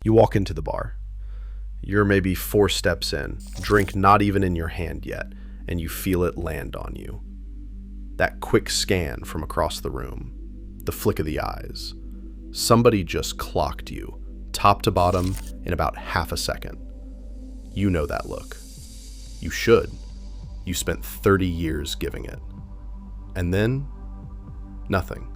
You walk into the bar. You're maybe 4 steps in, drink not even in your hand yet, and you feel it land on you. That quick scan from across the room, the flick of the eyes. Somebody just clocked you, top to bottom, in about half a second. You know that look. You should. You spent 30 years giving it. And then, nothing.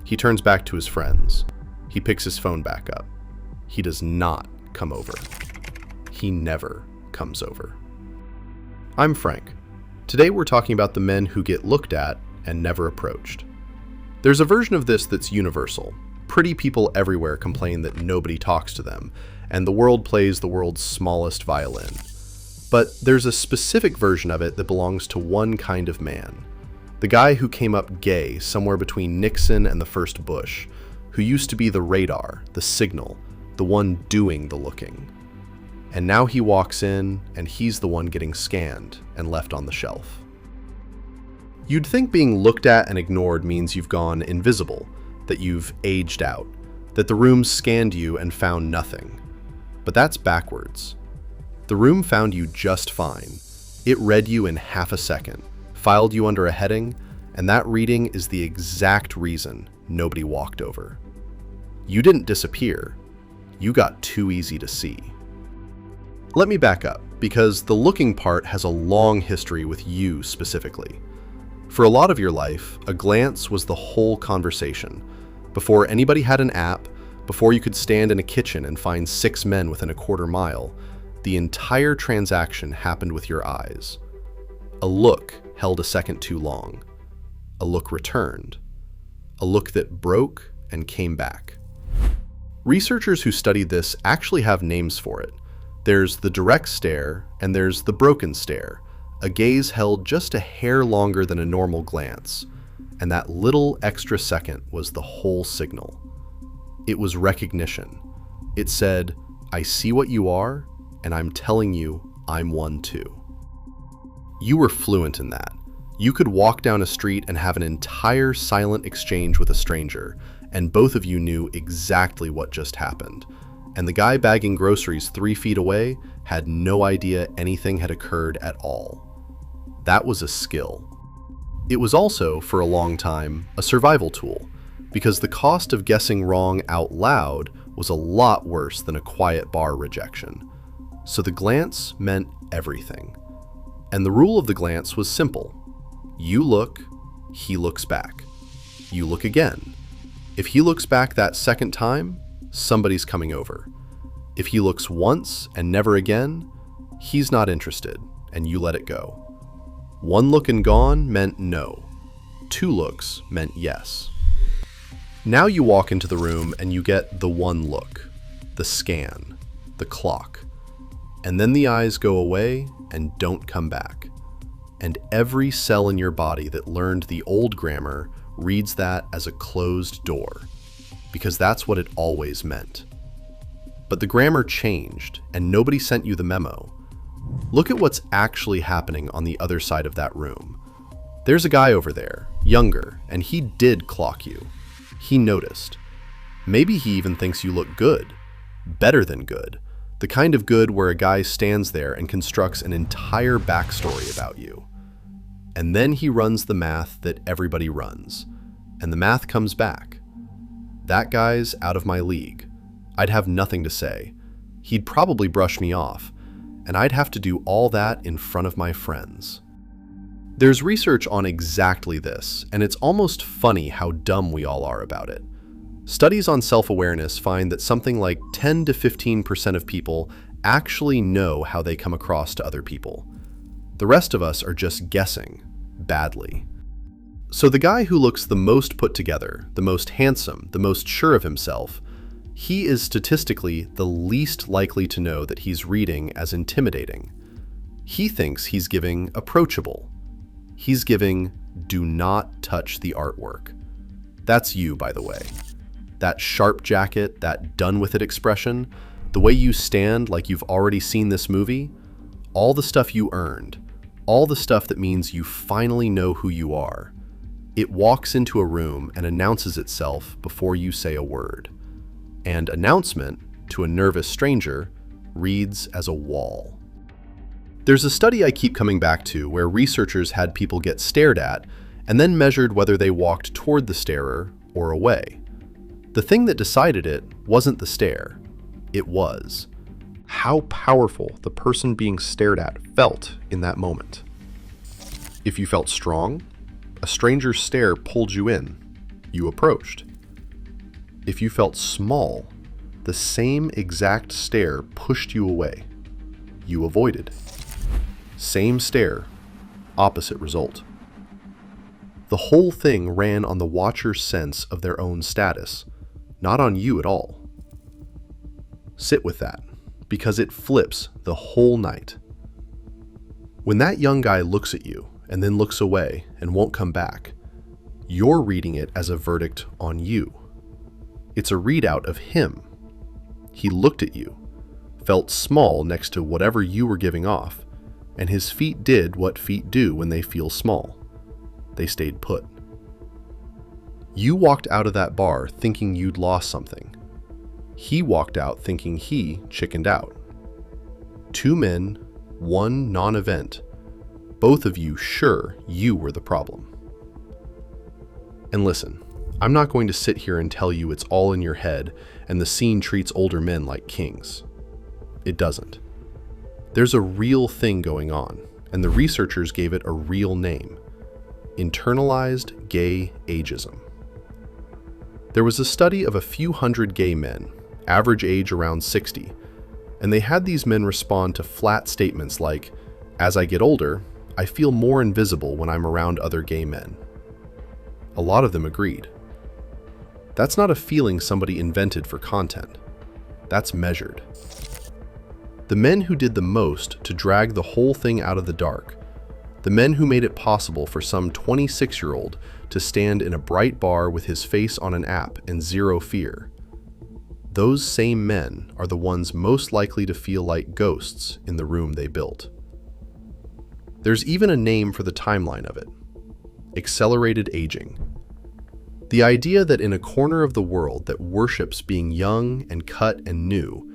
He turns back to his friends. He picks his phone back up. He does not come over. He never comes over. I'm Frank. Today we're talking about the men who get looked at and never approached. There's a version of this that's universal. Pretty people everywhere complain that nobody talks to them, and the world plays the world's smallest violin. But there's a specific version of it that belongs to one kind of man. The guy who came up gay somewhere between Nixon and the first Bush, who used to be the radar, the signal, the one doing the looking. And now he walks in, and he's the one getting scanned and left on the shelf. You'd think being looked at and ignored means you've gone invisible, that you've aged out, that the room scanned you and found nothing. But that's backwards. The room found you just fine. It read you in half a second, filed you under a heading, and that reading is the exact reason nobody walked over. You didn't disappear. You got too easy to see. Let me back up, because the looking part has a long history with you specifically. For a lot of your life, a glance was the whole conversation. Before anybody had an app, before you could stand in a kitchen and find 6 men within a quarter mile, the entire transaction happened with your eyes. A look held a second too long. A look returned. A look that broke and came back. Researchers who studied this actually have names for it. There's the direct stare and there's the broken stare, a gaze held just a hair longer than a normal glance. And that little extra second was the whole signal. It was recognition. It said, I see what you are, and I'm telling you I'm one too. You were fluent in that. You could walk down a street and have an entire silent exchange with a stranger, and both of you knew exactly what just happened. And the guy bagging groceries 3 feet away had no idea anything had occurred at all. That was a skill. It was also, for a long time, a survival tool, because the cost of guessing wrong out loud was a lot worse than a quiet bar rejection. So the glance meant everything. And the rule of the glance was simple. You look, he looks back. You look again. If he looks back that second time, somebody's coming over. If he looks once and never again, he's not interested, and you let it go. 1 look and gone meant no. 2 looks meant yes. Now you walk into the room and you get the 1 look, the scan, the clock. And then the eyes go away and don't come back. And every cell in your body that learned the old grammar reads that as a closed door, because that's what it always meant. But the grammar changed, and nobody sent you the memo. Look at what's actually happening on the other side of that room. There's a guy over there, younger, and he did clock you. He noticed. Maybe he even thinks you look good. Better than good. The kind of good where a guy stands there and constructs an entire backstory about you. And then he runs the math that everybody runs. And the math comes back. That guy's out of my league. I'd have nothing to say. He'd probably brush me off. And I'd have to do all that in front of my friends. There's research on exactly this, and it's almost funny how dumb we all are about it. Studies on self-awareness find that something like 10 to 15% of people actually know how they come across to other people. The rest of us are just guessing, badly. So the guy who looks the most put together, the most handsome, the most sure of himself, he is statistically the least likely to know that he's reading as intimidating. He thinks he's giving approachable. He's giving do not touch the artwork. That's you, by the way. That sharp jacket, that done with it expression, the way you stand like you've already seen this movie, all the stuff you earned, all the stuff that means you finally know who you are. It walks into a room and announces itself before you say a word. And announcement to a nervous stranger, reads as a wall. There's a study I keep coming back to where researchers had people get stared at and then measured whether they walked toward the starer or away. The thing that decided it wasn't the stare, it was how powerful the person being stared at felt in that moment. If you felt strong, a stranger's stare pulled you in, you approached. If you felt small, the same exact stare pushed you away, you avoided. Same stare, opposite result. The whole thing ran on the watcher's sense of their own status, not on you at all. Sit with that, because it flips the whole night. When that young guy looks at you and then looks away and won't come back, you're reading it as a verdict on you. It's a readout of him. He looked at you, felt small next to whatever you were giving off, and his feet did what feet do when they feel small. They stayed put. You walked out of that bar thinking you'd lost something. He walked out thinking he chickened out. 2 men, 1 non-event. Both of you sure you were the problem. And listen, I'm not going to sit here and tell you it's all in your head and the scene treats older men like kings. It doesn't. There's a real thing going on, and the researchers gave it a real name: internalized gay ageism. There was a study of a few hundred gay men, average age around 60, and they had these men respond to flat statements like, "As I get older, I feel more invisible when I'm around other gay men." A lot of them agreed. That's not a feeling somebody invented for content. That's measured. The men who did the most to drag the whole thing out of the dark, the men who made it possible for some 26-year-old to stand in a bright bar with his face on an app and zero fear, those same men are the ones most likely to feel like ghosts in the room they built. There's even a name for the timeline of it: accelerated aging. The idea that in a corner of the world that worships being young and cut and new,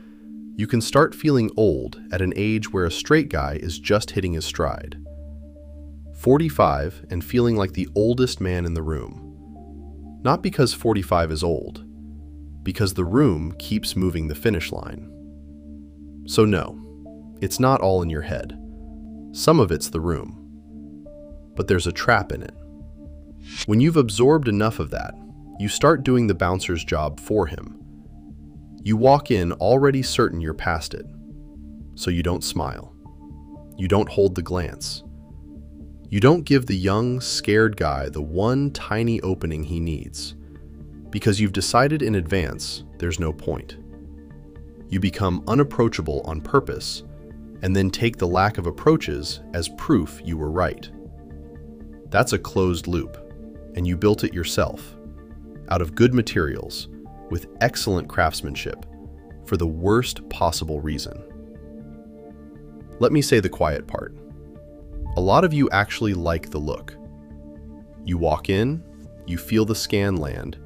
you can start feeling old at an age where a straight guy is just hitting his stride. 45 and feeling like the oldest man in the room. Not because 45 is old, because the room keeps moving the finish line. So no, it's not all in your head. Some of it's the room. But there's a trap in it. When you've absorbed enough of that, you start doing the bouncer's job for him. You walk in already certain you're past it. So you don't smile. You don't hold the glance. You don't give the young, scared guy the one tiny opening he needs, because you've decided in advance there's no point. You become unapproachable on purpose, and then take the lack of approaches as proof you were right. That's a closed loop, and you built it yourself, out of good materials, with excellent craftsmanship, for the worst possible reason. Let me say the quiet part. A lot of you actually like the look. You walk in, you feel the scan land,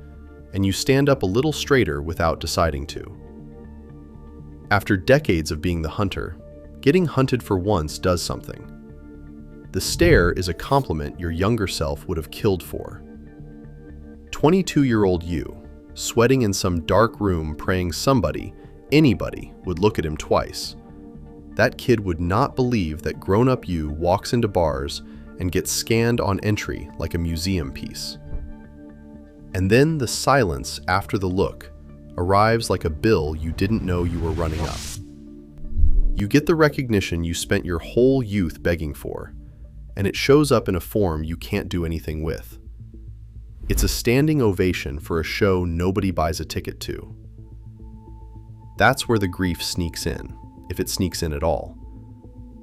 and you stand up a little straighter without deciding to. After decades of being the hunter, getting hunted for once does something. The stare is a compliment your younger self would have killed for. 22-year-old you, sweating in some dark room praying somebody, anybody, would look at him twice. That kid would not believe that grown-up you walks into bars and gets scanned on entry like a museum piece. And then the silence after the look arrives like a bill you didn't know you were running up. You get the recognition you spent your whole youth begging for, and it shows up in a form you can't do anything with. It's a standing ovation for a show nobody buys a ticket to. That's where the grief sneaks in, if it sneaks in at all.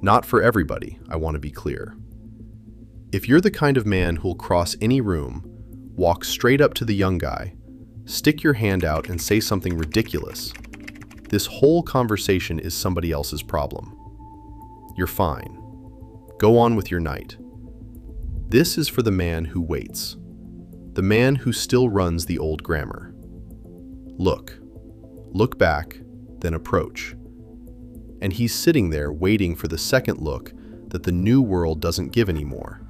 Not for everybody, I want to be clear. If you're the kind of man who'll cross any room, walk straight up to the young guy, stick your hand out and say something ridiculous, this whole conversation is somebody else's problem. You're fine. Go on with your night. This is for the man who waits. The man who still runs the old grammar. Look back, then approach. And he's sitting there waiting for the second look that the new world doesn't give anymore.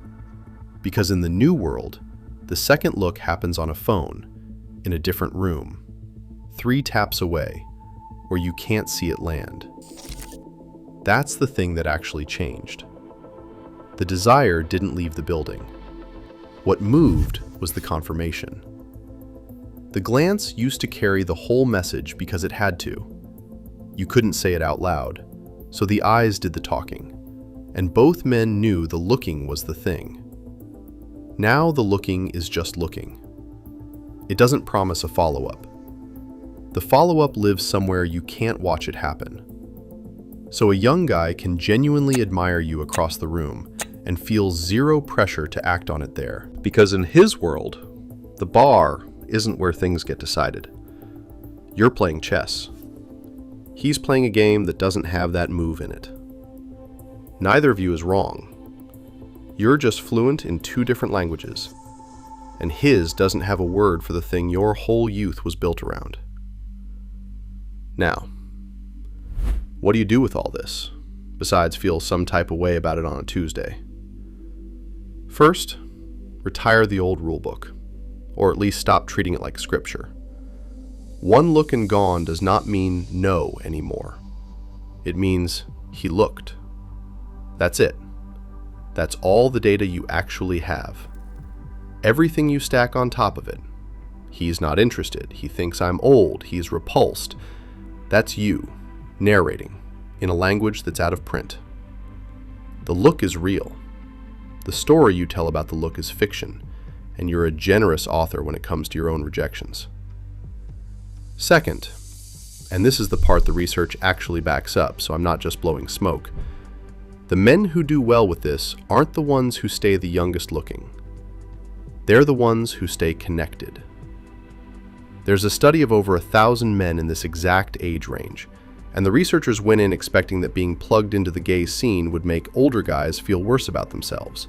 Because in the new world, the second look happens on a phone, in a different room, 3 taps away, where you can't see it land. That's the thing that actually changed. The desire didn't leave the building. What moved was the confirmation. The glance used to carry the whole message because it had to. You couldn't say it out loud, so the eyes did the talking, and both men knew the looking was the thing. Now the looking is just looking. It doesn't promise a follow-up. The follow-up lives somewhere you can't watch it happen. So a young guy can genuinely admire you across the room and feel zero pressure to act on it there. Because in his world, the bar isn't where things get decided. You're playing chess. He's playing a game that doesn't have that move in it. Neither of you is wrong. You're just fluent in 2 different languages, and his doesn't have a word for the thing your whole youth was built around. Now, what do you do with all this, besides feel some type of way about it on a Tuesday? First, retire the old rulebook, or at least stop treating it like scripture. One look and gone does not mean no anymore. It means he looked. That's it. That's all the data you actually have. Everything you stack on top of it. He's not interested. He thinks I'm old. He's repulsed. That's you, narrating, in a language that's out of print. The look is real. The story you tell about the look is fiction, and you're a generous author when it comes to your own rejections. Second, and this is the part the research actually backs up, so I'm not just blowing smoke, the men who do well with this aren't the ones who stay the youngest looking. They're the ones who stay connected. There's a study of over 1,000 men in this exact age range, and the researchers went in expecting that being plugged into the gay scene would make older guys feel worse about themselves.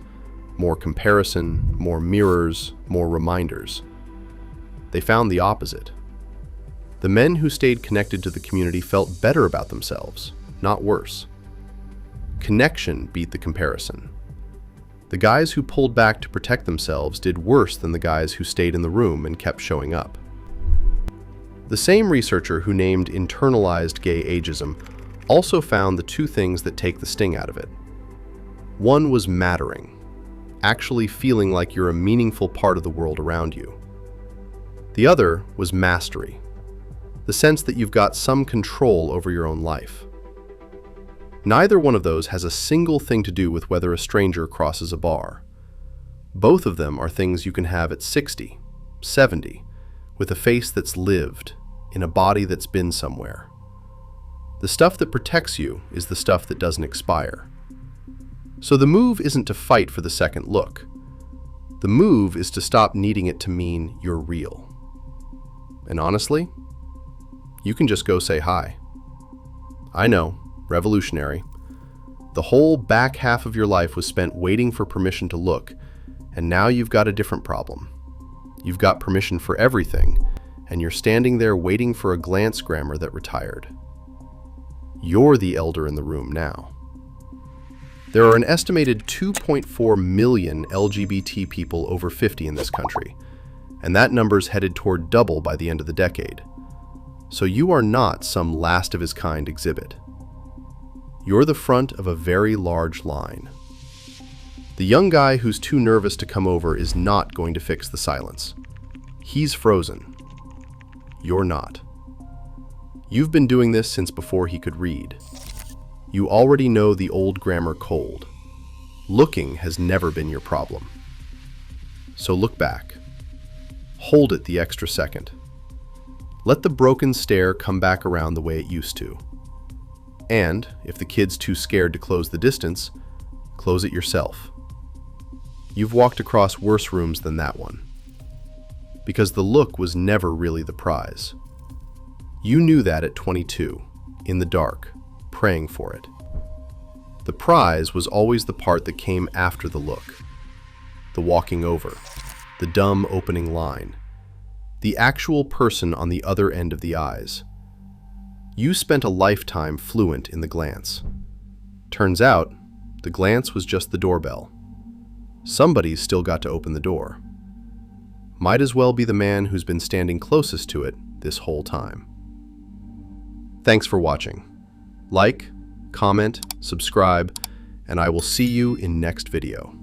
More comparison, more mirrors, more reminders. They found the opposite. The men who stayed connected to the community felt better about themselves, not worse. Connection beat the comparison. The guys who pulled back to protect themselves did worse than the guys who stayed in the room and kept showing up. The same researcher who named internalized gay ageism also found the 2 things that take the sting out of it. One was mattering, actually feeling like you're a meaningful part of the world around you. The other was mastery, the sense that you've got some control over your own life. Neither one of those has a single thing to do with whether a stranger crosses a bar. Both of them are things you can have at 60, 70, with a face that's lived, in a body that's been somewhere. The stuff that protects you is the stuff that doesn't expire. So the move isn't to fight for the second look. The move is to stop needing it to mean you're real. And honestly, you can just go say hi. I know, revolutionary. The whole back half of your life was spent waiting for permission to look, and now you've got a different problem. You've got permission for everything, and you're standing there waiting for a glance grammar that retired. You're the elder in the room now. There are an estimated 2.4 million LGBT people over 50 in this country, and that number's headed toward double by the end of the decade. So you are not some last-of-his-kind exhibit. You're the front of a very large line. The young guy who's too nervous to come over is not going to fix the silence. He's frozen. You're not. You've been doing this since before he could read. You already know the old grammar cold. Looking has never been your problem. So look back. Hold it the extra second. Let the broken stare come back around the way it used to. And, if the kid's too scared to close the distance, close it yourself. You've walked across worse rooms than that one. Because the look was never really the prize. You knew that at 22, in the dark, praying for it. The prize was always the part that came after the look. The walking over, the dumb opening line, the actual person on the other end of the eyes. You spent a lifetime fluent in the glance. Turns out, the glance was just the doorbell. Somebody's still got to open the door. Might as well be the man who's been standing closest to it this whole time. Thanks for watching. Like, comment, subscribe, and I will see you in next video.